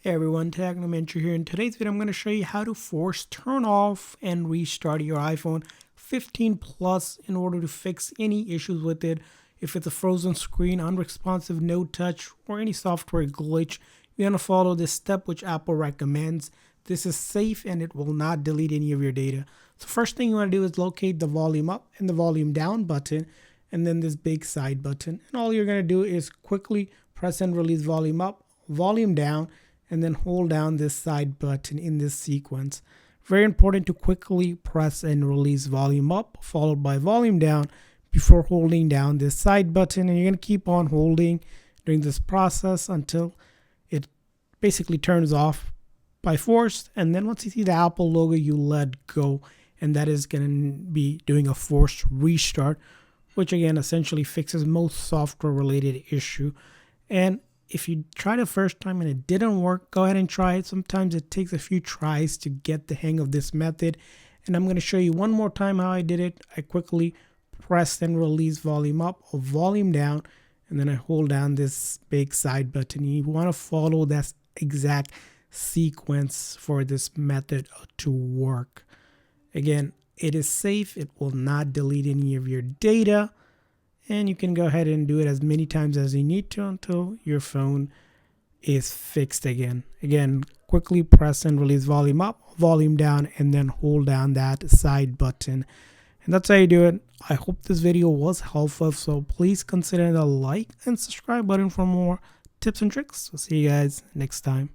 Hey everyone, Technomentary here. In today's video, I'm going to show you how to force turn off and restart your iPhone 15 Plus in order to fix any issues with it. If it's a frozen screen, unresponsive, no touch, or any software glitch, you're going to follow this step which Apple recommends. This is safe and it will not delete any of your data. So first thing you want to do is locate the volume up and the volume down button, and then this big side button. And all you're going to do is quickly press and release volume up, volume down, and then hold down this side button in this sequence. Very important to quickly press and release volume up followed by volume down before holding down this side button, and you're going to keep on holding during this process until it basically turns off by force. And then once you see the Apple logo, you let go, and that is going to be doing a forced restart, which again essentially fixes most software related issue. And if you tried it first time and it didn't work, go ahead and try it. Sometimes it takes a few tries to get the hang of this method. And I'm going to show you one more time how I did it. I quickly press and release volume up or volume down, and then I hold down this big side button. You want to follow that exact sequence for this method to work. Again, it is safe. It will not delete any of your data. And you can go ahead and do it as many times as you need to until your phone is fixed again. Again, quickly press and release volume up, volume down, and then hold down that side button. And that's how you do it. I hope this video was helpful. So please consider the like and subscribe button for more tips and tricks. We'll see you guys next time.